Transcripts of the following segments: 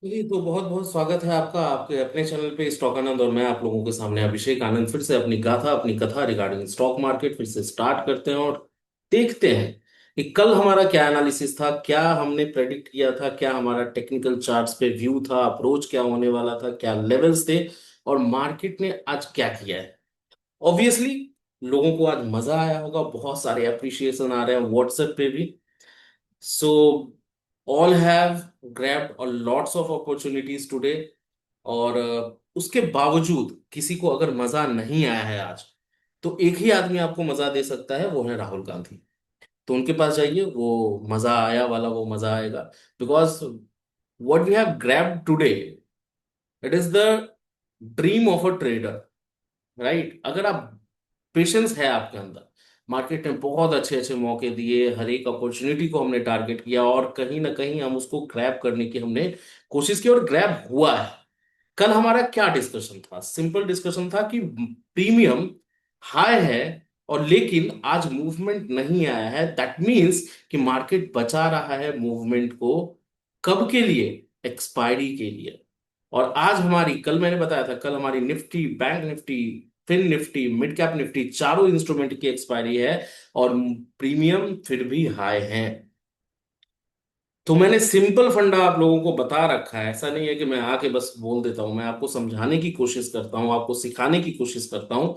जी तो बहुत बहुत स्वागत है आपका आपके अपने चैनल पे स्टॉक आनंद। और मैं आप लोगों के सामने अभिषेक आनंद फिर से अपनी गाथा अपनी कथा रिगार्डिंग स्टॉक मार्केट फिर से स्टार्ट करते हैं और देखते हैं कि कल हमारा क्या एनालिसिस था, क्या हमने प्रेडिक्ट किया था, क्या हमारा टेक्निकल चार्ट्स पे व्यू था, अप्रोच क्या होने वाला था, क्या लेवल्स थे और मार्केट ने आज क्या किया है। ऑब्वियसली लोगों को आज मजा आया होगा, बहुत सारे अप्रिशिएशन आ रहे हैं व्हाट्सएप पे भी। So all have grabbed a lots of opportunities today। और उसके बावजूद किसी को अगर मजा नहीं आया है आज, तो एक ही आदमी आपको मजा दे सकता है, वो है राहुल गांधी। तो उनके पास जाइए, वो मजा आया वाला वो मजा आएगा। Because what we have grabbed today, it is the dream of a trader, right. अगर आप पेशेंस है आपके अंदर, मार्केट ने बहुत अच्छे अच्छे मौके दिए, हर एक अपॉर्चुनिटी को हमने टारगेट किया और कहीं ना कहीं हम उसको ग्रैब करने की हमने कोशिश की और ग्रैब हुआ है। कल हमारा क्या डिस्कशन था? सिंपल डिस्कशन था कि प्रीमियम हाई है और लेकिन आज मूवमेंट नहीं आया है। दैट मीन्स कि मार्केट बचा रहा है मूवमेंट को। कब के लिए? एक्सपायरी के लिए। और आज हमारी, कल मैंने बताया था, कल हमारी Nifty, bank Nifty, fin Nifty, mid cap Nifty, चारों इंस्ट्रूमेंट की एक्सपायरी है और प्रीमियम फिर भी हाई है। तो मैंने सिंपल फंडा आप लोगों को बता रखा है। ऐसा नहीं है कि मैं आके बस बोल देता हूं, मैं आपको समझाने की कोशिश करता हूं, आपको सिखाने की कोशिश करता हूं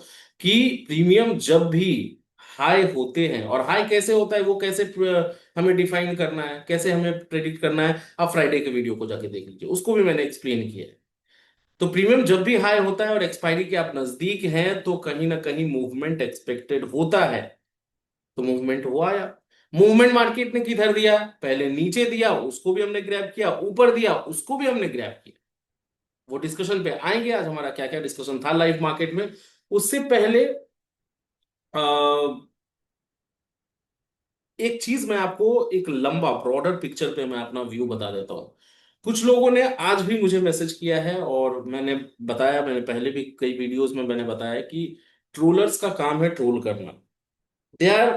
कि प्रीमियम जब भी हाई होते हैं, और हाई कैसे होता है, वो कैसे हमें डिफाइन करना है, कैसे हमें प्रेडिक्ट करना है, आप फ्राइडे के वीडियो को जाके देख लीजिए, उसको भी मैंने एक्सप्लेन किया है। तो प्रीमियम जब भी हाई होता है और एक्सपायरी के आप नजदीक हैं, तो कहीं ना कहीं मूवमेंट एक्सपेक्टेड होता है। तो मूवमेंट वो आया। मूवमेंट मार्केट ने किधर दिया? पहले नीचे दिया, उसको भी हमने ग्रैब किया, ऊपर दिया, उसको भी हमने ग्रैब किया। वो डिस्कशन पे आएंगे आज, हमारा क्या क्या डिस्कशन था लाइव मार्केट में। उससे पहले एक चीज मैं आपको, एक लंबा ब्रॉडर पिक्चर पे मैं अपना व्यू बता देता हूँ। कुछ लोगों ने आज भी मुझे मैसेज किया है और मैंने बताया, मैंने पहले भी कई वीडियोस में मैंने बताया कि ट्रोलर्स का काम है ट्रोल करना। दे आर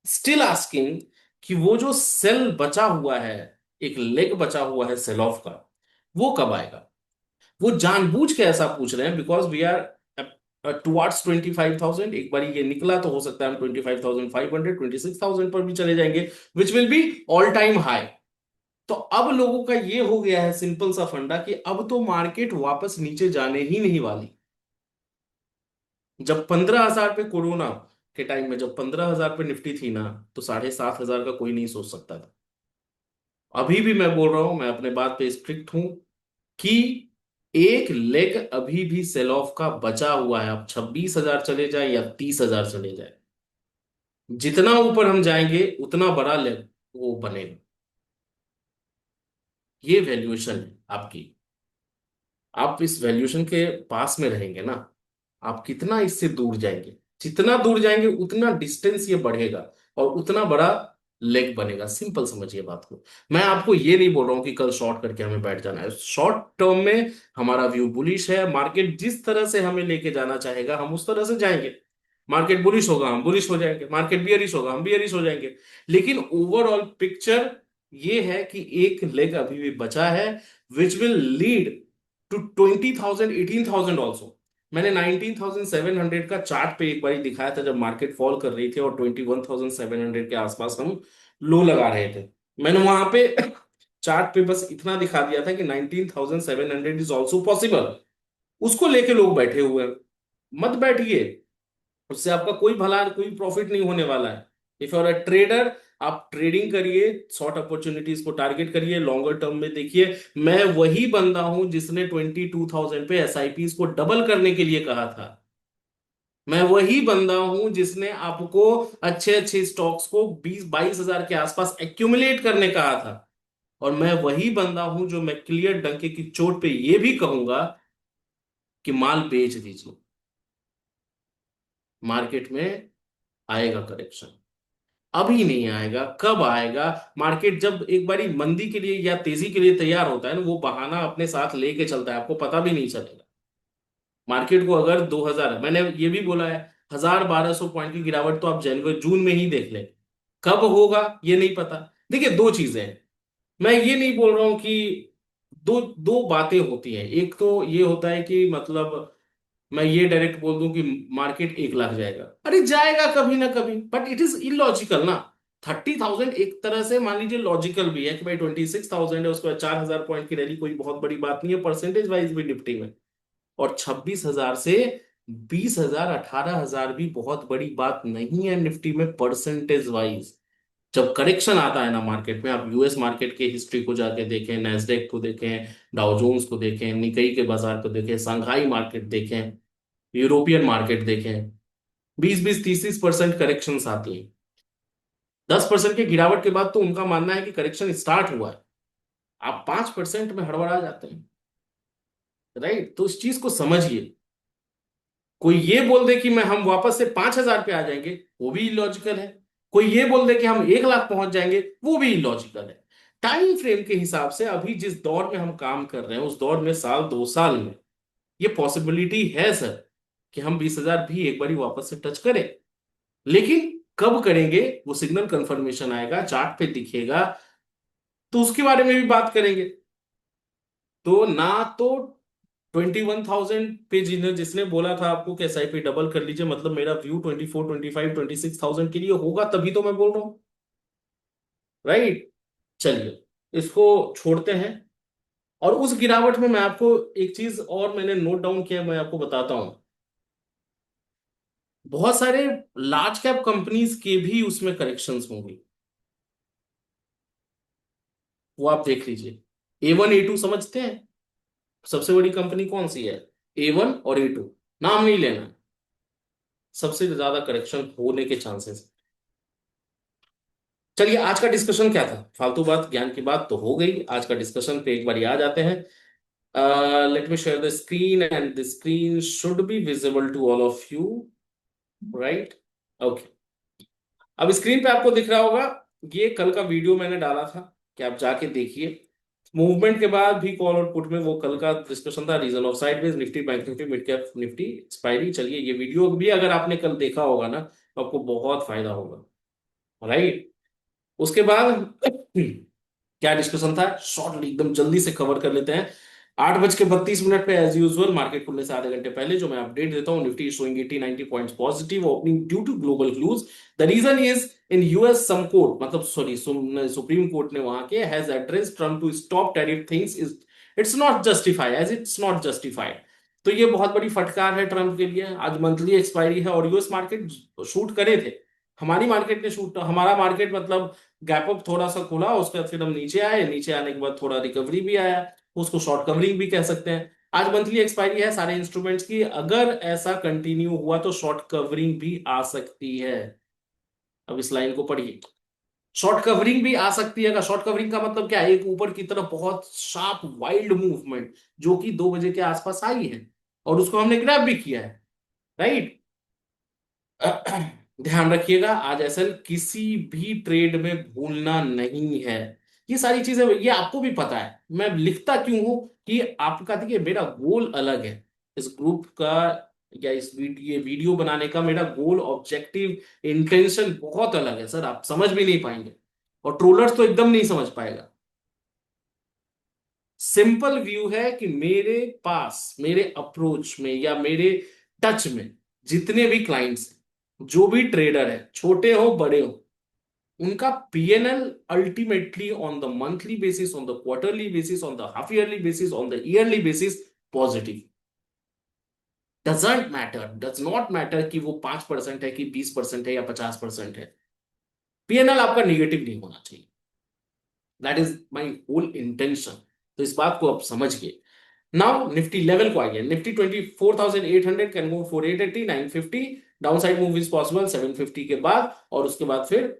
स्टिल आस्किंग कि वो जो सेल बचा हुआ है, एक लेग बचा हुआ है सेल ऑफ का, वो कब आएगा। वो जानबूझ के ऐसा पूछ रहे हैं बिकॉज वी आर टुवर्ड्स 25,000। एक बार ये निकला तो हो सकता है हम 25,500, 26,000 पर भी चले जाएंगे, which will be all time high. तो अब लोगों का ये हो गया है सिंपल सा फंडा कि अब तो मार्केट वापस नीचे जाने ही नहीं वाली। जब 15,000 पे कोरोना के टाइम में, जब 15,000 पे निफ्टी थी ना, तो 7,500 का कोई नहीं सोच सकता था। अभी भी मैं बोल रहा हूं, मैं अपने बात पे स्ट्रिक्ट हूं कि एक लेग अभी भी सेल ऑफ का बचा हुआ है। अब 26,000 चले जाए या 30,000 चले जाए, जितना ऊपर हम जाएंगे उतना बड़ा लेग वो बनेगा। ये वैल्यूएशन है आपकी। आप इस वैल्यूएशन के पास में रहेंगे ना, आप कितना इससे दूर जाएंगे, जितना दूर जाएंगे उतना डिस्टेंस ये बढ़ेगा और उतना बड़ा लेग बनेगा। सिंपल समझिए बात को। मैं आपको ये नहीं बोल रहा हूं कि कल शॉर्ट करके हमें बैठ जाना है। शॉर्ट टर्म में हमारा व्यू बुलिश है। मार्केट जिस तरह से हमें लेके जाना चाहेगा हम उस तरह से जाएंगे। मार्केट बुलिश होगा हम बुलिश हो जाएंगे, मार्केट बियरिश होगा हम बियरिश हो जाएंगे। लेकिन ओवरऑल पिक्चर ये है कि एक लेग अभी भी बचा है, which will lead to 20,000, 18,000 also. मैंने 19,700 का चार्ट पे एक बार दिखाया था, जब मार्केट फॉल कर रही थी और 21,700 के आसपास हम लो लगा रहे थे। मैंने वहां पे चार्ट पे बस इतना दिखा दिया था कि 19,700 इज ऑल्सो पॉसिबल। उसको लेके लोग बैठे हुए हैं। मत बैठिए, उससे आपका कोई भला, कोई प्रॉफिट नहीं होने वाला है। If you are a trader, आप ट्रेडिंग करिए, शॉर्ट अपॉर्चुनिटीज को टारगेट करिए, लॉन्गर टर्म में देखिए। मैं वही बंदा हूं जिसने 22,000 पे एसआईपी को डबल करने के लिए कहा था। मैं वही बंदा हूं जिसने आपको अच्छे अच्छे स्टॉक्स को 20-22 हजार के आसपास एक्यूमुलेट करने कहा था। और मैं वही बंदा हूं जो मैं क्लियर डंके की चोट पे ये भी कहूंगा कि माल बेच दीजिए। मार्केट में आएगा करेक्शन, अभी नहीं आएगा। कब आएगा? मार्केट जब एक बारी मंदी के लिए या तेजी के लिए तैयार होता है ना, वो बहाना अपने साथ लेके चलता है, आपको पता भी नहीं चलेगा। मार्केट को अगर 2,000, मैंने ये भी बोला है, 1,000-1,200 पॉइंट की गिरावट तो आप जनवरी जून में ही देख लें। कब होगा ये नहीं पता। देखिए, दो चीजें हैं। मैं ये नहीं बोल रहा हूं कि दो दो बातें होती हैं। एक तो ये होता है कि मतलब मैं ये डायरेक्ट बोल दूं कि मार्केट 1 लाख जाएगा, अरे जाएगा कभी ना कभी, बट इट इज इलॉजिकल ना। 30,000 एक तरह से मान लीजिए लॉजिकल भी है कि भाई 26,000 है, उसके बाद 4,000 पॉइंट की रैली कोई बहुत बड़ी बात नहीं है परसेंटेज वाइज भी निफ्टी में। और 26,000 से 20,000 18,000 भी बहुत बड़ी बात नहीं है निफ्टी में परसेंटेज वाइज। जब करेक्शन आता है ना मार्केट में, आप यूएस मार्केट के हिस्ट्री को जाके देखें, नेस्डेक को देखें, डाउ जोन्स को देखें, निकई के बाजार को देखें, संघाई मार्केट देखें, यूरोपियन मार्केट देखें, 20-20 30-30% करेक्शन आती हैं। 10% की गिरावट के बाद तो उनका मानना है कि करेक्शन स्टार्ट हुआ है, आप 5% में हड़बड़ा जाते हैं। राइट, तो इस चीज को समझिए। कोई ये बोल दे कि मैं हम वापस से 5,000 पे आ जाएंगे, वो भी इलॉजिकल है। कोई ये बोल दे कि हम 1 लाख पहुंच जाएंगे, वो भी इलॉजिकल है। टाइम फ्रेम के हिसाब से अभी जिस दौर में हम काम कर रहे हैं उस दौर में साल 2 साल में ये पॉसिबिलिटी है सर कि हम 20,000 भी एक बारी वापस से टच करें। लेकिन कब करेंगे वो सिग्नल कंफर्मेशन आएगा, चार्ट पे दिखेगा, तो उसके बारे में भी बात करेंगे। तो ना तो 21,000 पे जिसने बोला था आपको कि एसआईपी डबल कर लीजिए, मतलब मेरा व्यू 24 25 26,000 के लिए होगा, तभी तो मैं बोल रहा हूँ। राइट, चलिए इसको छोड़ते हैं। और उस गिरावट में मैं आपको एक चीज और मैंने नोट डाउन किया, मैं आपको बताता हूं। बहुत सारे लार्ज कैप कंपनीज के भी उसमें करेक्शंस होंगे, वो आप देख लीजिए। A1 A2 समझते हैं, सबसे बड़ी कंपनी कौन सी है? A1 और A2, नाम नहीं लेना है। सबसे ज्यादा करेक्शन होने के चांसेस। चलिए आज का डिस्कशन क्या था, फालतू बात ज्ञान की बात तो हो गई। आज का डिस्कशन पे एक बार आ जाते हैं। Let me share the screen and the screen should be visible to all of you, right? Okay, अब स्क्रीन पे आपको दिख रहा होगा, ये कल का वीडियो मैंने डाला था कि आप जाके देखिए। मूवमेंट के बाद भी कॉल और पुट में वो कल का डिस्कशन था, reason of sideways Nifty, bank Nifty, mid cap Nifty, expiry. चलिए ये वीडियो भी अगर आपने कल देखा होगा ना तो आपको बहुत फायदा होगा। राइट, उसके बाद क्या डिस्कशन था, शॉर्टली एकदम जल्दी से कवर कर लेते हैं। 8:32 पे एज यूजुअल मार्केट खुलने से आधे घंटे पहले जो मैं अपडेट देता हूँ, Nifty showing 80-90 points positive opening due to global clues. The reason is in US some court, मतलब सॉरी सुप्रीम कोर्ट ने वहां के has address Trump to stop tariff things is it's not justified, as it's not justified. तो ये बहुत बड़ी फटकार है ट्रम्प के लिए। आज मंथली एक्सपायरी है और यूएस मार्केट शूट करे थे, हमारी मार्केट ने शूट, हमारा मार्केट मतलब गैप अप थोड़ा सा खुला, उसके बाद फिर हम नीचे आए, नीचे आने के बाद थोड़ा रिकवरी भी आया, उसको शॉर्ट कवरिंग भी कह सकते हैं। आज मंथली एक्सपायरी है सारे इंस्ट्रूमेंट्स की, अगर ऐसा कंटिन्यू हुआ तो शॉर्ट कवरिंग भी आ सकती है। अब इस लाइन को पढ़िए, शॉर्ट कवरिंग भी आ सकती है। शॉर्ट कवरिंग का मतलब क्या है? एक ऊपर की तरफ बहुत शार्प वाइल्ड मूवमेंट जो कि 2 बजे के आसपास आई है और उसको हमने ग्रैब भी किया है। राइट, ध्यान रखिएगा आज एसएल किसी भी ट्रेड में भूलना नहीं है। ये सारी चीजें ये आपको भी पता है, मैं लिखता क्यों हूं कि आपका, देखिए मेरा गोल अलग है इस ग्रुप का, या इस वीडियो बनाने का मेरा गोल, ऑब्जेक्टिव, इंटेंशन बहुत अलग है सर, आप समझ भी नहीं पाएंगे और ट्रोलर्स तो एकदम नहीं समझ पाएगा। सिंपल व्यू है कि मेरे पास, मेरे अप्रोच में या मेरे टच में जितने भी क्लाइंट्स, जो भी ट्रेडर है, छोटे हो बड़े हो, उनका PNL ultimately on the monthly basis, on the quarterly basis, on the half yearly basis, on the yearly basis positive. Doesn't matter, does not matter कि वो 5% है कि 20% है या 50% है, पीएनएल आपका निगेटिव नहीं होना चाहिए। That is my whole intention. तो इस बात को आप समझिए। नाउ निफ्टी लेवल को आइए, Nifty 24,800 can move 4,880 950, down side move is possible 750 के बाद, और उसके बाद फिर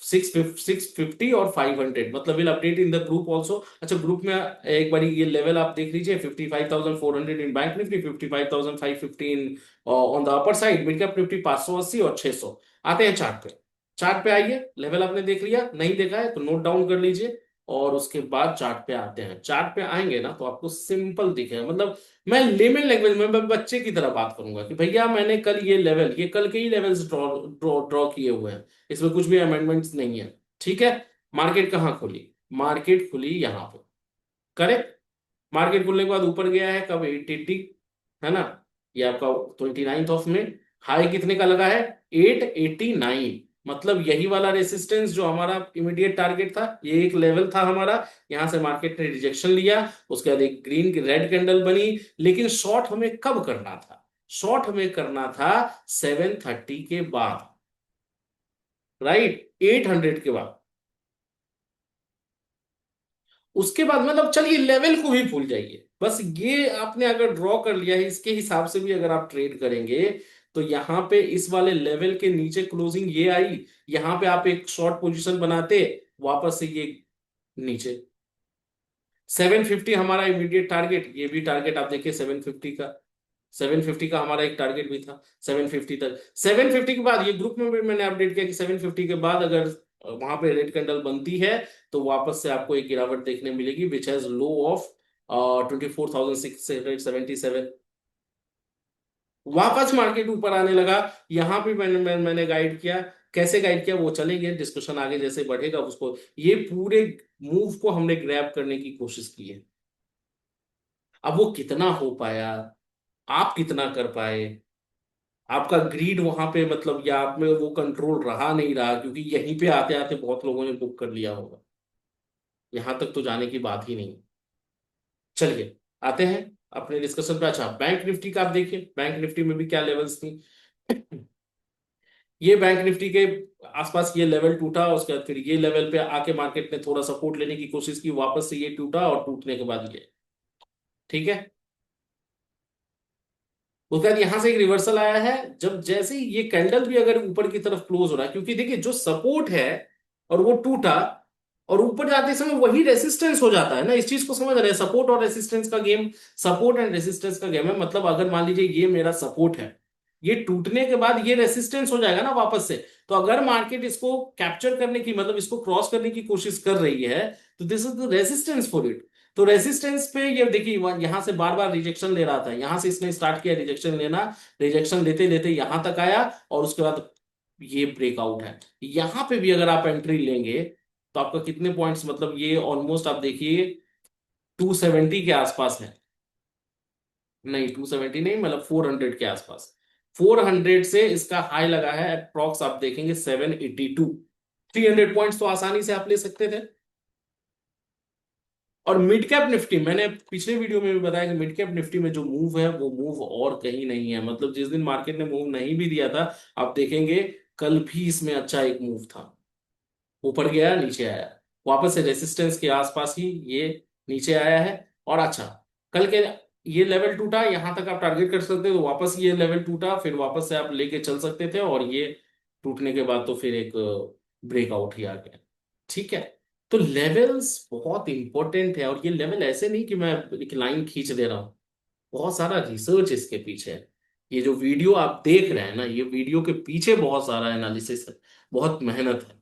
650 और 500, मतलब will update in the group also. अच्छा, ग्रुप में एक बारी ये लेवल आप देख लीजिए, 55,400 in bank Nifty, 55,550 in on the upper side, mid cap Nifty 580 और 600। आते हैं चार्ट पे, चार्ट पे आइए। लेवल आपने देख लिया, नहीं देखा है तो नोट डाउन कर लीजिए। और उसके बाद चार्ट पे आते हैं, चार्ट पे आएंगे ना तो आपको सिंपल दिखेगा, मतलब मैं लेमन लैंग्वेज में, मैं बच्चे की तरह बात करूंगा कि भैया मैंने कल ये लेवल, ये कल के ही लेवल्स ड्रॉ ड्रॉ ड्रॉ किए हुए हैं, इसमें कुछ भी अमेंडमेंट्स नहीं है। ठीक है, मार्केट कहाँ खुली? मार्केट खुली यहाँ पे, करेक्ट? मार्केट खुलने के बाद ऊपर गया है कब, 880, है ना, ये आपका 29 में। हाई कितने का लगा है, 889। मतलब यही वाला रेसिस्टेंस जो हमारा इमीडिएट टारगेट था, ये एक लेवल था हमारा। यहां से मार्केट ने रिजेक्शन लिया, उसके बाद एक ग्रीन रेड कैंडल बनी। लेकिन शॉर्ट हमें कब करना था, शॉर्ट हमें करना था 730 के बाद, राइट, 800 के बाद। उसके बाद मतलब चलिए लेवल को भी भूल जाइए, बस ये आपने अगर ड्रॉ कर लिया है, इसके हिसाब से भी अगर आप ट्रेड करेंगे तो यहां पे इस वाले लेवल के नीचे क्लोजिंग ये आई, यहां पे आप एक शॉर्ट पोजीशन बनाते, वापस से ये नीचे 750 हमारा इमीडिएट टारगेट, ये भी टारगेट आप देखिए 750 का, 750 का हमारा एक टारगेट भी था 750 तक। 750 के बाद ये ग्रुप में भी मैंने अपडेट किया कि 750 के बाद अगर वहां पे रेड कैंडल बनती है तो वापस से आपको एक गिरावट देखने मिलेगी, विच हैज लो ऑफ 24,677। वापस मार्केट ऊपर आने लगा। यहां पे मैंने गाइड किया, कैसे गाइड किया वो चलेंगे, डिस्कशन आगे जैसे बढ़ेगा उसको, ये पूरे मूव को हमने ग्रैब करने की कोशिश की है। अब वो कितना हो पाया, आप कितना कर पाए, आपका ग्रीड वहां पे मतलब, या आप में वो कंट्रोल रहा नहीं रहा, क्योंकि यहीं पे आते आते बहुत लोगों ने बुक कर लिया होगा, यहां तक तो जाने की बात ही नहीं। चलिए आते हैं अपने डिस्कशन पे। अच्छा, बैंक निफ्टी का आप देखिए, बैंक निफ्टी में भी क्या लेवल्स थी। ये बैंक निफ्टी के आसपास ये लेवल टूटा, उसके बाद फिर ये लेवल पे आके मार्केट ने थोड़ा सपोर्ट लेने की कोशिश की, वापस से ये टूटा, और टूटने के बाद ये, ठीक है। उसके बाद यहां से एक रिवर्सल आया है, जब जैसे ही ये कैंडल भी अगर ऊपर की तरफ क्लोज हो रहा है, क्योंकि देखिए जो सपोर्ट है और वो टूटा, और ऊपर जाते समय वही रेसिस्टेंस हो जाता है ना, इस चीज को समझ रहे हैं, सपोर्ट और रेसिस्टेंस का गेम, सपोर्ट एंड रेसिस्टेंस का गेम है। मतलब अगर मान लीजिए ये मेरा सपोर्ट है, ये टूटने के बाद ये रेसिस्टेंस हो जाएगा ना वापस से, तो अगर मार्केट इसको कैप्चर करने की, मतलब इसको क्रॉस करने की कोशिश कर रही है, तो this is the resistance for it. तो रेसिस्टेंस पे ये देखिए, यहां से बार बार रिजेक्शन ले रहा था, यहां से इसने स्टार्ट किया रिजेक्शन लेना, रिजेक्शन लेते लेते यहां तक आया, और उसके बाद ये ब्रेकआउट है। यहां पे भी अगर आप एंट्री लेंगे तो आपका कितने पॉइंट्स, मतलब ये ऑलमोस्ट आप देखिए 270 के आसपास है, नहीं 270 नहीं, मतलब 400 के आसपास। 400 से इसका हाई लगा है अप्रॉक्स, आप देखेंगे 782। 300 पॉइंट्स तो आसानी से आप ले सकते थे। और मिड कैप निफ्टी, मैंने पिछले वीडियो में भी बताया कि मिड कैप निफ्टी में जो मूव है वो मूव और कहीं नहीं है, मतलब जिस दिन मार्केट ने मूव नहीं भी दिया था, आप देखेंगे कल भी इसमें अच्छा एक मूव था, ऊपर गया नीचे आया, वापस से रेसिस्टेंस के आसपास ही ये नीचे आया है। और अच्छा, कल के ये लेवल टूटा, यहां तक आप टारगेट कर सकते हो, तो वापस ये लेवल टूटा, फिर वापस से आप लेके चल सकते थे, और ये टूटने के बाद तो फिर एक ब्रेकआउट ही आ गया, ठीक है। तो लेवल्स बहुत इंपॉर्टेंट है, और ये लेवल ऐसे नहीं कि मैं एक लाइन खींच दे रहा हूँ, बहुत सारा रिसर्च इसके पीछे है। ये जो वीडियो आप देख रहे हैं ना, ये वीडियो के पीछे बहुत सारा एनालिसिस है, बहुत मेहनत है।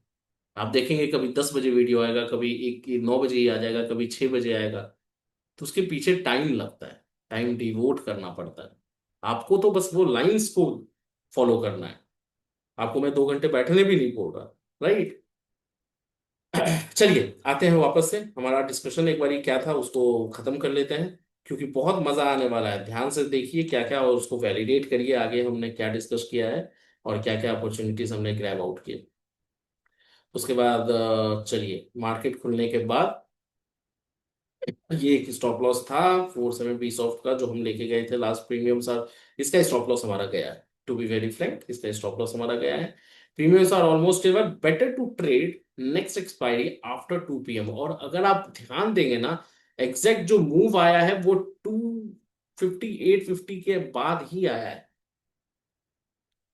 आप देखेंगे कभी 10 बजे वीडियो आएगा, कभी एक 9 बजे ही आ जाएगा, कभी 6 बजे आएगा, तो उसके पीछे टाइम लगता है, टाइम डिवोट करना पड़ता है। आपको तो बस वो लाइंस को फॉलो करना है, आपको मैं 2 घंटे बैठने भी नहीं बोल रहा, राइट। चलिए आते हैं वापस से, हमारा डिस्कशन एक बार क्या था उसको खत्म कर लेते हैं, क्योंकि बहुत मजा आने वाला है। ध्यान से देखिए क्या क्या, और उसको वैलिडेट करिए आगे हमने क्या डिस्कस किया है, और क्या क्या अपॉर्चुनिटीज हमने ग्रैब आउट किए। उसके बाद चलिए मार्केट खुलने के बाद ये एक स्टॉप लॉस था 470 सॉफ्ट का, जो हम लेके गए थे लास्ट प्रीमियम सर, इसका स्टॉप लॉस हमारा गया है, टू बी वेरी फ्रैंक, इसका स्टॉप लॉस हमारा गया है। Premiums are almost ever, better to trade next expiry after 2 PM। और अगर आप ध्यान देंगे ना, एग्जैक्ट जो मूव आया है वो 258 50 के बाद ही आया है।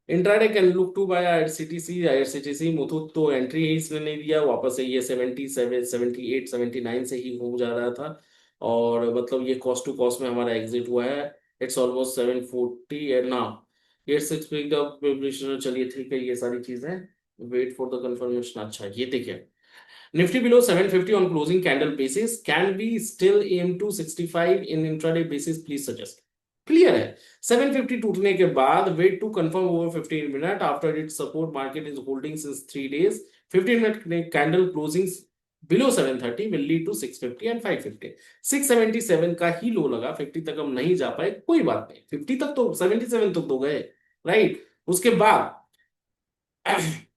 Intraday can look to buy IRCTC, IRCTC Muthoot तो एंट्री ही इसने नहीं दिया, वापस से ये 77 78 79 से ही घूम जा रहा था, और मतलब ये कॉस्ट टू कॉस्ट में हमारा एग्जिट हुआ है। इट्स ऑलमोस्ट 740 एंड ना 86 पिक्ड अप। चलिए ठीक है, ये सारी चीजें, वेट फॉर द कंफर्मेशन। अच्छा ये देखिए, Nifty below 750 on closing candle basis, can we still aim to 65 in intraday basis, please suggest। Clear है, 750 टूटने के बाद wait to confirm over 15 minute after it support, market is holding since 3 days। 15 minute candle closing below 730 will lead to 650 and 550। 677 का ही लो लगा, 50 तक हम नहीं जा पाए, कोई बात नहीं, 50 तक तो, 77 तक तो गए, राइट। उसके बाद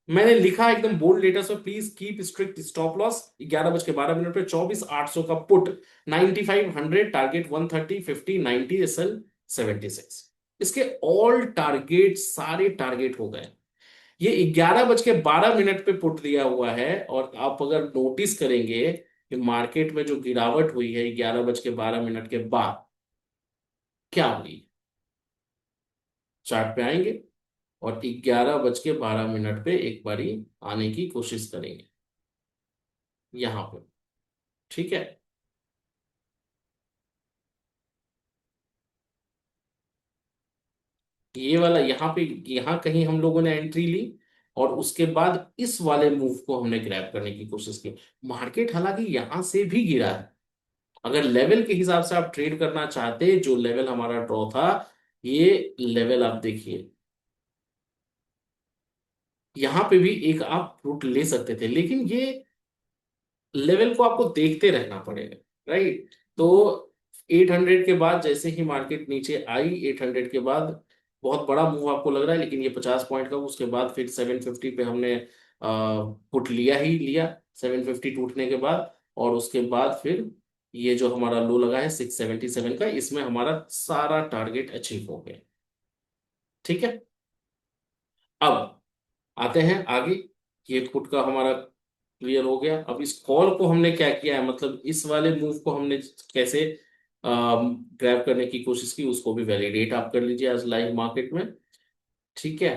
मैंने लिखा एकदम बोल्ड लेटर्स में, please keep strict stop loss. 11 बज के 12 मिनट पे 24,800 का पुट, 9500 टारगेट, 130 50 90 एसएल 76। इसके ऑल टारगेट, सारे टारगेट हो गए। ये 11 बज के 12 मिनट पे पुट दिया हुआ है, और आप अगर नोटिस करेंगे कि मार्केट में जो गिरावट हुई है 11 बज के 12 मिनट के बाद, क्या हुई, चार्ट पे आएंगे और 11 बज के 12 मिनट पे एक बारी आने की कोशिश करेंगे यहां पे, ठीक है। ये वाला यहाँ पे, यहाँ कहीं हम लोगों ने एंट्री ली, और उसके बाद इस वाले मूव को हमने ग्रैब करने की कोशिश की। मार्केट हालांकि यहां से भी गिरा है, अगर लेवल के हिसाब से आप ट्रेड करना चाहते, जो लेवल हमारा ड्रॉ था, ये लेवल आप देखिए, यहां पे भी एक आप रूट ले सकते थे, लेकिन ये लेवल को आपको देखते रहना पड़ेगा, राइट। तो 800 के बाद जैसे ही मार्केट नीचे आई, 800 के बाद बहुत बड़ा मूव आपको लग रहा है, लेकिन ये 50 पॉइंट का, उसके बाद फिर 750 पे हमने पुट लिया ही लिया, 750 टूटने के बाद। और उसके बाद फिर ये जो हमारा लो लगा है 677 का, इसमें हमारा सारा टारगेट अचीव हो गया, ठीक है। अब आते हैं आगे, ये पुट का हमारा क्लियर हो गया। अब इस कॉल को हमने क्या किया है, मतलब इस वाले मूव को हमने कैसे ग्रैब करने की कोशिश की, उसको भी वैलिडेट आप कर लीजिए आज लाइव मार्केट में, ठीक है।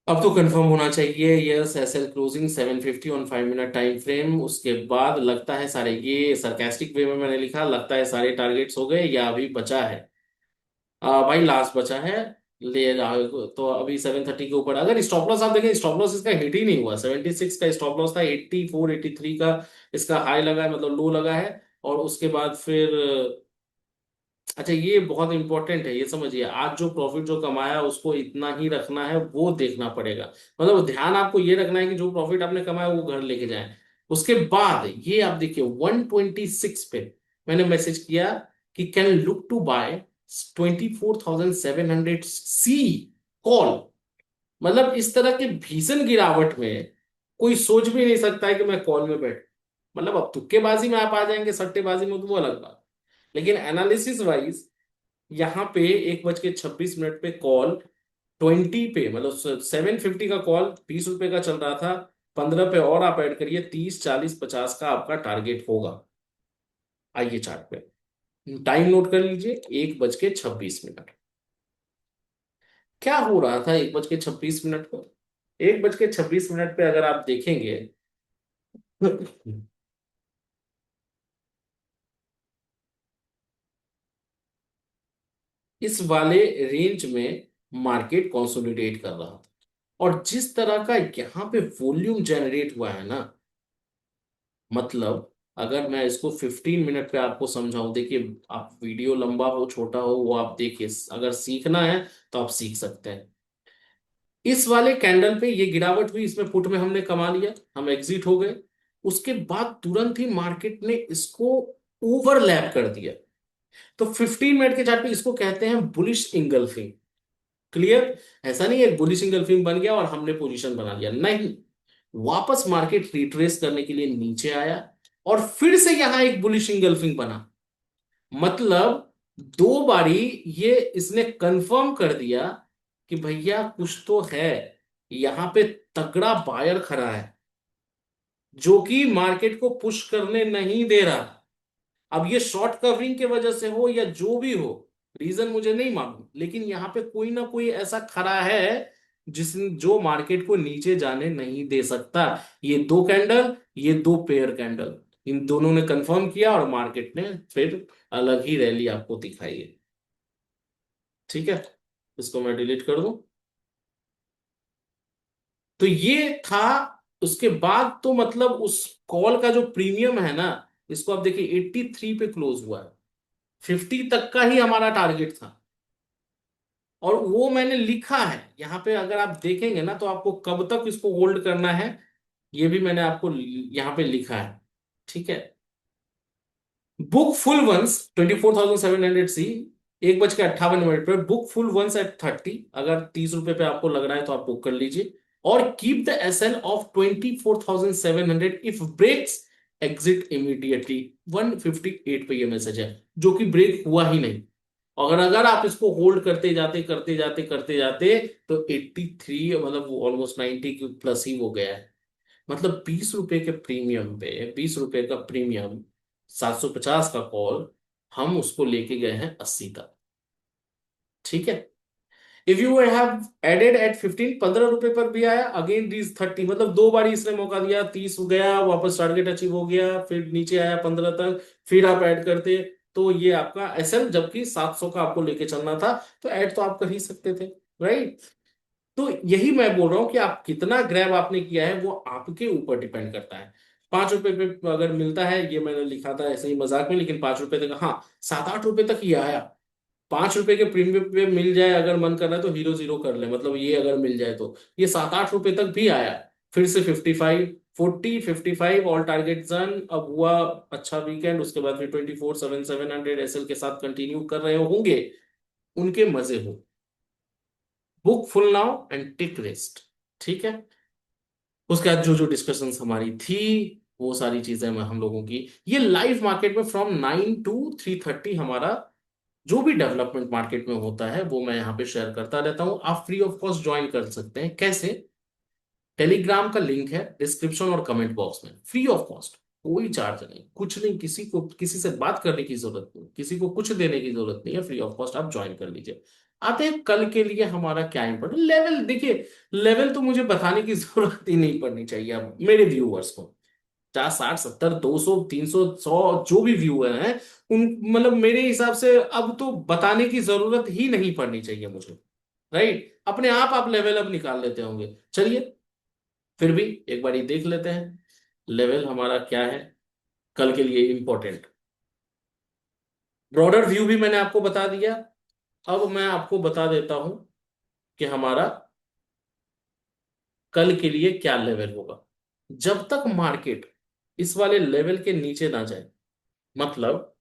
अब तो कंफर्म होना चाहिए, yes, SL closing 750 on 5 minute time frame. उसके बाद लगता है सारे, ये सरकास्टिक वे में मैंने लिखा, लगता है सारे टारगेट्स हो गए या अभी बचा है। भाई लास्ट बचा है, ले जाओ तो अभी 730 के ऊपर। अगर स्टॉप लॉस आप देखें, स्टॉप लॉस इसका हिट ही नहीं हुआ, 76 का स्टॉप लॉस था, 84 83 का इसका हाई लगा है, मतलब लो लगा है। और उसके बाद फिर, अच्छा ये बहुत इंपॉर्टेंट है, ये समझिए, आज जो प्रॉफिट जो कमाया उसको इतना ही रखना है, वो देखना पड़ेगा। मतलब ध्यान आपको ये रखना है कि जो प्रॉफिट आपने कमाया वो घर लेके जाए। उसके बाद ये आप देखिए 126 पे मैंने मैसेज किया कि can look to buy 24,700 C call. मतलब इस तरह के भीषण गिरावट में कोई सोच भी नहीं सकता है कि मैं कॉल में बैठ, मतलब अब तुक्केबाजी में आप आ जाएंगे, सट्टेबाजी में तो वो अलग बात, लेकिन एनालिसिस वाइज यहाँ पे 1 बज के 26 मिनट पे कॉल 20 पे, मतलब 750 का कॉल 20 रुपए का चल रहा था, 15 पे और आप ऐड करिए, 30 40 50 का आपका टारगेट होगा। आइए चार्ट पे टाइम नोट कर लीजिए, 1 बज के 26 मिनट। क्या हो रहा था 1 बज के 26 मिनट को, 1 बज के 26 मिनट पे अगर आप देखेंगे इस वाले रेंज में मार्केट कंसोलिडेट कर रहा था, और जिस तरह का यहाँ पे वॉल्यूम जनरेट हुआ है ना, मतलब अगर मैं इसको 15 मिनट पे आपको समझाऊं, देखिए आप वीडियो लंबा हो छोटा हो वो आप देखिए, अगर सीखना है तो आप सीख सकते हैं। इस वाले कैंडल पे ये गिरावट हुई, इसमें पुट में हमने कमा लिया, हम एग्जिट हो गए। उसके बाद तुरंत ही मार्केट ने इसको ओवरलैप कर दिया। तो 15 मिनट के चार्ट पे इसको कहते हैं बुलिश इंगल्फिंग। क्लियर, ऐसा नहीं है बुलिश इंगल्फिंग बन गया और हमने पोजीशन बना लिया, नहीं। वापस मार्केट रिट्रेस करने के लिए नीचे आया, और फिर से यहां एक बुलिश इंगल्फिंग बना। मतलब दो बारी ये इसने कंफर्म कर दिया कि भैया कुछ तो है, यहां पे तगड़ा बायर खड़ा है, जो कि मार्केट को पुश करने नहीं दे रहा। अब ये शॉर्ट कवरिंग के वजह से हो या जो भी हो, रीजन मुझे नहीं मालूम, लेकिन यहाँ पे कोई ना कोई ऐसा खड़ा है जिस जो मार्केट को नीचे जाने नहीं दे सकता। ये दो कैंडल, ये दो पेयर कैंडल, इन दोनों ने कंफर्म किया और मार्केट ने फिर अलग ही रैली आपको दिखाई है, ठीक है। इसको मैं डिलीट कर दूं। तो ये था। उसके बाद तो मतलब उस कॉल का जो प्रीमियम है ना, इसको आप देखिए 83 पे क्लोज हुआ है, 50 तक का ही हमारा टारगेट था। और वो मैंने लिखा है यहाँ पे, अगर आप देखेंगे ना तो आपको कब तक इसको होल्ड करना है ये भी मैंने आपको यहाँ पे लिखा है। ठीक है। बुक फुल वंस 24,700 सी, 1:58 पे बुक फुल वंस एट 30। अगर 30 रुपए पे आपको लग रहा है तो आप बुक कर लीजिए। और keep the S L of 24,700 if breaks, exit immediately. 158 पे ये मैसेज है, जो कि ब्रेक हुआ ही नहीं। अगर अगर आप इसको होल्ड करते जाते तो 83, मतलब वो ऑलमोस्ट 90 के प्लस ही वो गया है। मतलब 20 रुपए के प्रीमियम पे, 20 रुपए का प्रीमियम, 750 का कॉल, हम उसको लेके गए हैं 80 तक। ठीक है। If you have added at 15, 15 रुपए पर भी आया, अगेन रीच 30, मतलब दो बार इसने मौका दिया, 30 गया, वापस टारगेट अचीव हो गया, फिर नीचे आया 15 तक, फिर आप ऐड करते, तो ये आपका एसएल, जबकि 700 का आपको लेके चलना था, तो ऐड तो आप कर ही सकते थे। राइट। तो यही मैं बोल रहा हूं कि आप कितना ग्रैब आपने किया है वो आपके ऊपर डिपेंड करता है। 5 रुपए पे अगर मिलता है, ये मैंने लिखा था ऐसे ही मजाक में, लेकिन 5 रुपए तक, हाँ, 7-8 रुपए तक ही आया। 5 रुपए के प्रीमियम पे मिल जाए, अगर मन कर रहा है तो हीरो जीरो कर ले, मतलब ये अगर मिल जाए तो ये 7-8 रुपए तक भी आया। फिर से 55, 40, 55 ऑल टारगेट डन। अब हुआ अच्छा वीकेंड, उसके बाद फिर 24,700 एसएल के साथ कंटिन्यू कर रहे होंगे, उनके मजे हो। Book full now and take rest. ठीक है। उसके बाद जो जो डिस्कशंस हमारी थी, वो सारी चीजें हम लोगों की, ये लाइव मार्केट में फ्रॉम 9 to 3:30 हमारा जो भी डेवलपमेंट मार्केट में होता है वो मैं यहाँ पे शेयर करता रहता हूँ। आप फ्री ऑफ कॉस्ट ज्वाइन कर सकते हैं। कैसे? टेलीग्राम का लिंक है डिस्क्रिप्शन और कमेंट बॉक्स में, फ्री ऑफ कॉस्ट, कोई चार्ज नहीं, कुछ नहीं, किसी को किसी से बात करने की जरूरत नहीं, किसी को कुछ देने की जरूरत नहीं है, फ्री ऑफ कॉस्ट आप ज्वाइन कर लीजिए। आते हैं कल के लिए हमारा क्या इंपॉर्टेंट लेवल। देखिए, लेवल तो मुझे बताने की जरूरत ही नहीं पड़नी चाहिए अब मेरे व्यूअर्स को। 50, 60, 70, 200, 300, 100 जो भी व्यूअर हैं, उन, मतलब मेरे हिसाब से अब तो बताने की जरूरत ही नहीं पड़नी चाहिए मुझे। राइट। अपने आप लेवल अब निकाल लेते होंगे। चलिए, फिर भी एक बार ये देख लेते हैं लेवल हमारा क्या है कल के लिए इंपॉर्टेंट। ब्रॉडर व्यू भी मैंने आपको बता दिया। अब मैं आपको बता देता हूं कि हमारा कल के लिए क्या लेवल होगा। जब तक मार्केट इस वाले लेवल के नीचे ना जाए, मतलब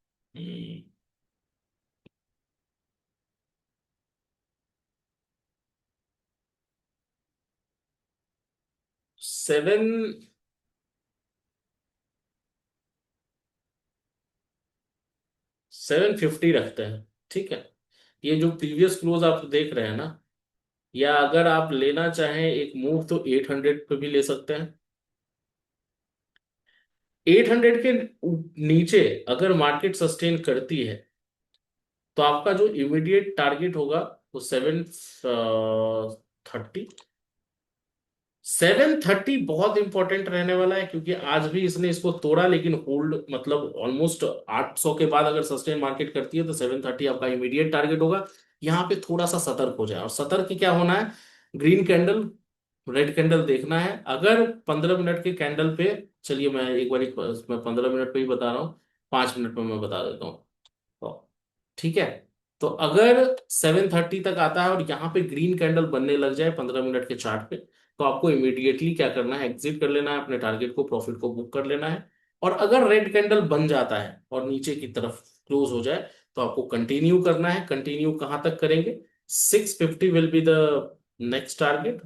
750 रखते हैं। ठीक है। ये जो प्रीवियस क्लोज आप देख रहे हैं ना, या अगर आप लेना चाहें एक मूव तो 800 पे भी ले सकते हैं। 800 के नीचे अगर मार्केट सस्टेन करती है, तो आपका जो इमीडिएट टारगेट होगा वो 730। 730 बहुत इंपॉर्टेंट रहने वाला है, क्योंकि आज भी इसने इसको तोड़ा, लेकिन होल्ड, मतलब ऑलमोस्ट 800 के बाद अगर सस्टेन मार्केट करती है तो 730 आपका इमीडिएट टारगेट होगा। यहाँ पे थोड़ा सा सतर्क हो जाए, और सतर्क क्या होना है? ग्रीन कैंडल, रेड कैंडल देखना है। अगर 15 मिनट के कैंडल पे, चलिए मैं एक बार मैं 15 मिनट पे ही बता रहा हूँ, 5 मिनट में मैं बता देता हूँ। तो ठीक है। तो अगर 730 तक आता है और यहाँ पे ग्रीन कैंडल बनने लग जाए 15 मिनट के चार्ट पे, तो आपको इमीडिएटली क्या करना है? एग्जिट कर लेना है, अपने टारगेट को, प्रॉफिट को बुक कर लेना है। और अगर रेड कैंडल बन जाता है और नीचे की तरफ क्लोज हो जाए, तो आपको कंटिन्यू करना है। कंटिन्यू कहां तक करेंगे? 650 will be the next target.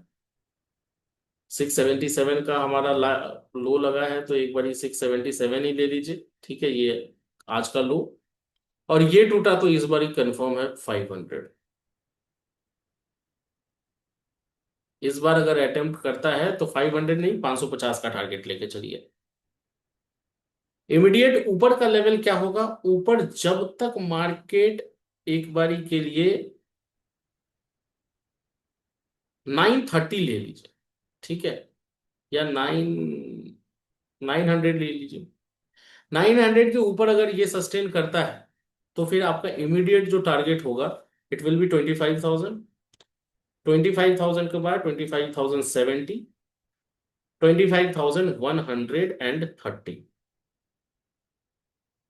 677 का हमारा लो लगा है, तो एक बार 677 ही ले लीजिए। ठीक है, ये आज का लो। और ये टूटा तो इस बार ही कंफर्म है 500। इस बार अगर अटेम्प्ट करता है तो 500 नहीं, 550 का टारगेट लेके चलिए। इमीडिएट ऊपर का लेवल क्या होगा? ऊपर जब तक मार्केट एक बारी के लिए 930 ले लीजिए। ठीक है। या 900 ले लीजिए। 900 के ऊपर अगर ये सस्टेन करता है, तो फिर आपका इमीडिएट जो टारगेट होगा, इट विल बी 25,000। 25,000 के बाद 25,070, 25,130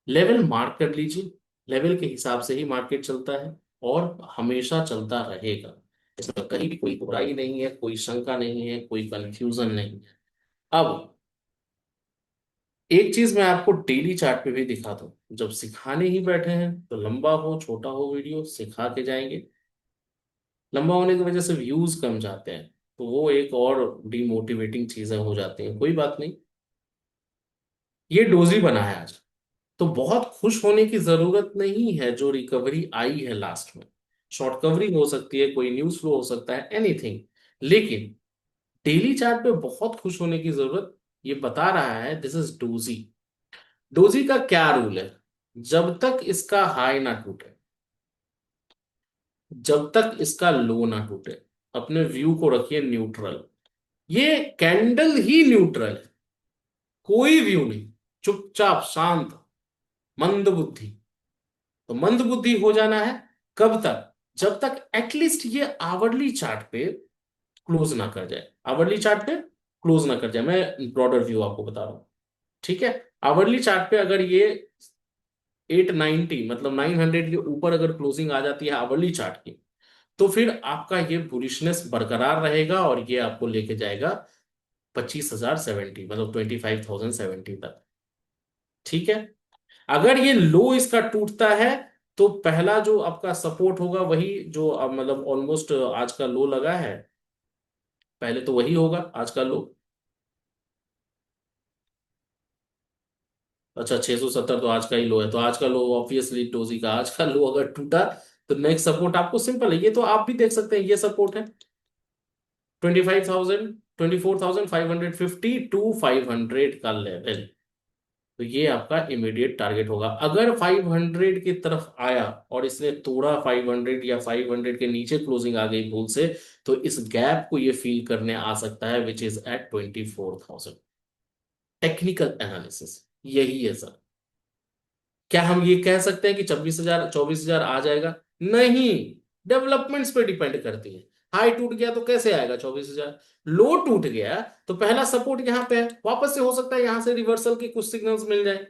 लेवल मार्क कर लीजिए। लेवल के हिसाब से ही मार्केट चलता है, और हमेशा चलता रहेगा। इसमें कहीं भी कोई बुराई नहीं है, कोई शंका नहीं है, कोई कंफ्यूजन नहीं है। अब एक चीज मैं आपको डेली चार्ट पे भी दिखा दूं, जब सिखाने ही बैठे हैं तो लंबा हो छोटा हो वीडियो सिखा के जाएंगे। लंबा होने की वजह से व्यूज कम जाते हैं, तो वो एक और डिमोटिवेटिंग चीजें हो जाती हैं। कोई बात नहीं, ये डोजी बना है आज, तो बहुत खुश होने की जरूरत नहीं है जो रिकवरी आई है लास्ट में। शॉर्ट कवरिंग हो सकती है, कोई न्यूज फ्लो हो सकता है, एनीथिंग। लेकिन डेली चार्ट पे बहुत खुश होने की जरूरत, ये बता रहा है दिस इज डोजी। डोजी का क्या रूल है? जब तक इसका हाई ना टूटे, जब तक इसका लो ना टूटे, अपने व्यू को रखिए न्यूट्रल। ये कैंडल ही न्यूट्रल है, कोई व्यू नहीं, चुपचाप शांत, मंद बुद्धि। तो मंद बुद्धि हो जाना है कब तक? जब तक एटलीस्ट ये आवरली चार्ट पे क्लोज ना कर जाए। आवरली चार्ट पे क्लोज ना कर जाए, मैं ब्रॉडर व्यू आपको बता रहा हूं। ठीक है, आवरली चार्ट पे अगर ये 890 मतलब 900 के ऊपर अगर क्लोजिंग आ जाती है आवरली चार्ट की, तो फिर आपका ये बुलिशनेस बरकरार रहेगा और ये आपको लेके जाएगा 25,070 मतलब 25,070 तक। ठीक है, अगर ये लो इसका टूटता है तो पहला जो आपका सपोर्ट होगा वही जो अब मतलब ऑलमोस्ट आज का लो लगा है, पहले तो वही होगा आज का लो। अच्छा, 670 तो आज का ही लो है, तो आज का लो ऑब्वियसली डोजी का आज का लो अगर टूटा तो नेक्स्ट सपोर्ट आपको सिंपल है, ये तो आप भी देख सकते हैं, ये सपोर्ट है 25,000, 24,550 टू 500 का लेवल। तो ये आपका इमीडिएट टारगेट होगा। अगर 500 की तरफ आया और इसने तोड़ा 500 या 500 के नीचे क्लोजिंग आ गई भूल से, तो इस गैप को ये फील करने आ सकता है which is at 24,000। Technical analysis यही है सर। क्या हम ये कह सकते हैं कि 26,000 24,000 आ जाएगा? नहीं, डेवलपमेंट्स पे डिपेंड करती है। हाई टूट गया तो कैसे आएगा 24,000? लो टूट गया तो पहला सपोर्ट यहां पे है, वापस से हो सकता है यहां से रिवर्सल के कुछ सिग्नल्स मिल जाए।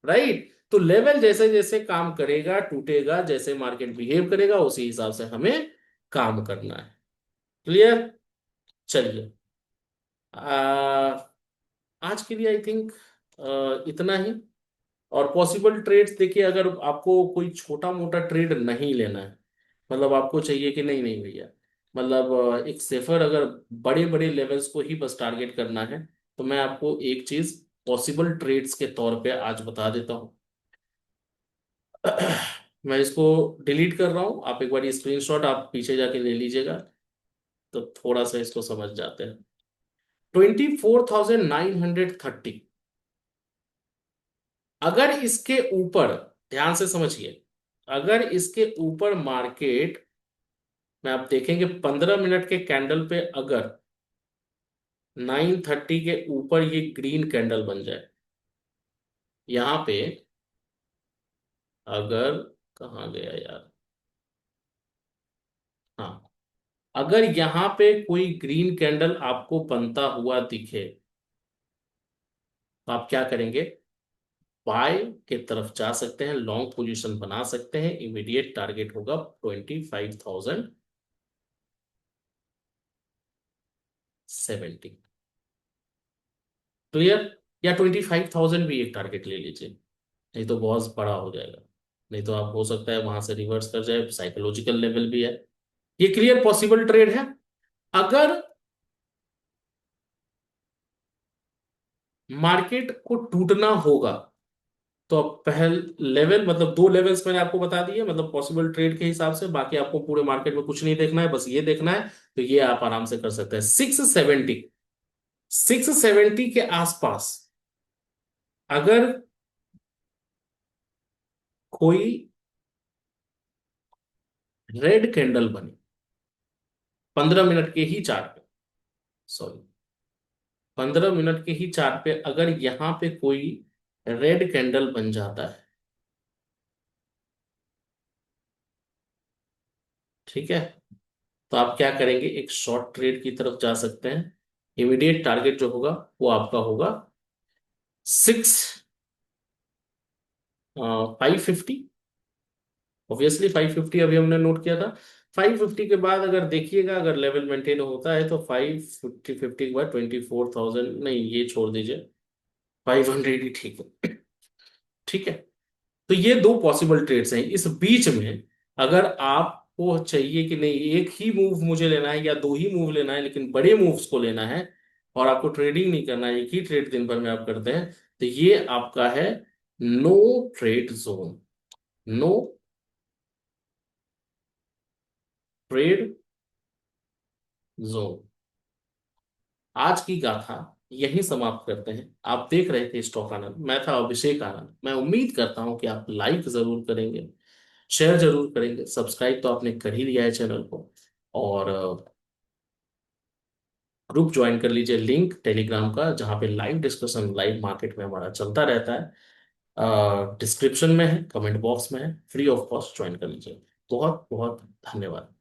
राइट, तो लेवल जैसे जैसे काम करेगा टूटेगा, जैसे मार्केट बिहेव करेगा उसी हिसाब से हमें काम करना है। क्लियर? चलिए, आज के लिए आई थिंक इतना ही। और पॉसिबल ट्रेड्स देखिए, अगर आपको कोई छोटा मोटा ट्रेड नहीं लेना है, मतलब आपको चाहिए कि नहीं नहीं भैया, मतलब एक सेफर अगर बड़े बड़े लेवल्स को ही बस टारगेट करना है, तो मैं आपको एक चीज पॉसिबल ट्रेड्स के तौर पे आज बता देता हूँ। मैं इसको डिलीट कर रहा हूँ, आप एक बार स्क्रीनशॉट आप पीछे जाके ले लीजिएगा, तो थोड़ा सा इसको समझ जाते हैं। 24,930, अगर इसके ऊपर, ध्यान से समझिए, अगर इसके ऊपर मार्केट में आप देखेंगे 15 मिनट के कैंडल पे, अगर 930 के ऊपर ये ग्रीन कैंडल बन जाए यहां पे, अगर, कहाँ गया यार, हाँ, अगर यहां पे कोई ग्रीन कैंडल आपको बनता हुआ दिखे, तो आप क्या करेंगे? बाय के तरफ जा सकते हैं, लॉन्ग पोजीशन बना सकते हैं। इमीडिएट टारगेट होगा 25,070। क्लियर? या 25,000 भी एक टारगेट ले लीजिए, नहीं तो बहुत बड़ा हो जाएगा। नहीं तो आप हो सकता है वहां से रिवर्स कर जाए, साइकोलॉजिकल लेवल भी है। ये क्लियर पॉसिबल ट्रेड है। अगर मार्केट को टूटना होगा तो अब पहल लेवल, मतलब दो लेवल्स मैंने आपको बता दिए, मतलब पॉसिबल ट्रेड के हिसाब से, बाकी आपको पूरे मार्केट में कुछ नहीं देखना है, बस ये देखना है। तो ये आप आराम से कर सकते हैं 670, 670 के आसपास अगर कोई रेड कैंडल बनी 15 मिनट के ही चार्ट पे, सॉरी, 15 मिनट के ही चार्ट पे अगर यहां पे कोई रेड कैंडल बन जाता है, ठीक है, तो आप क्या करेंगे? एक शॉर्ट ट्रेड की तरफ जा सकते हैं। इमीडिएट टारगेट जो होगा वो आपका होगा 550। ऑब्वियसली 550 अभी हमने नोट किया था। 550 के बाद अगर देखिएगा, अगर लेवल मेंटेन होता है तो 550 के बाद 24,000, नहीं ये छोड़ दीजिए, 500 ही ठीक है। ठीक है। तो ये दो पॉसिबल ट्रेड्स हैं इस बीच में। अगर आपको चाहिए कि नहीं एक ही मूव मुझे लेना है या दो ही मूव लेना है, लेकिन बड़े मूव्स को लेना है और आपको ट्रेडिंग नहीं करना है, एक ही ट्रेड दिन भर में आप करते हैं, तो ये आपका है no trade zone. No trade zone. आज की गाथा यही समाप्त करते हैं। आप देख रहे थे स्टॉक आनंद, मैं था अभिषेक आनंद। मैं उम्मीद करता हूं कि आप लाइक जरूर करेंगे, शेयर जरूर करेंगे, सब्सक्राइब तो आपने कर ही लिया है चैनल को, और ग्रुप ज्वाइन कर लीजिए, लिंक टेलीग्राम का जहाँ पे लाइव डिस्कशन लाइव मार्केट में हमारा चलता रहता है, डिस्क्रिप्शन में है, कमेंट बॉक्स में है, फ्री ऑफ कॉस्ट ज्वाइन कर लीजिए। बहुत बहुत धन्यवाद।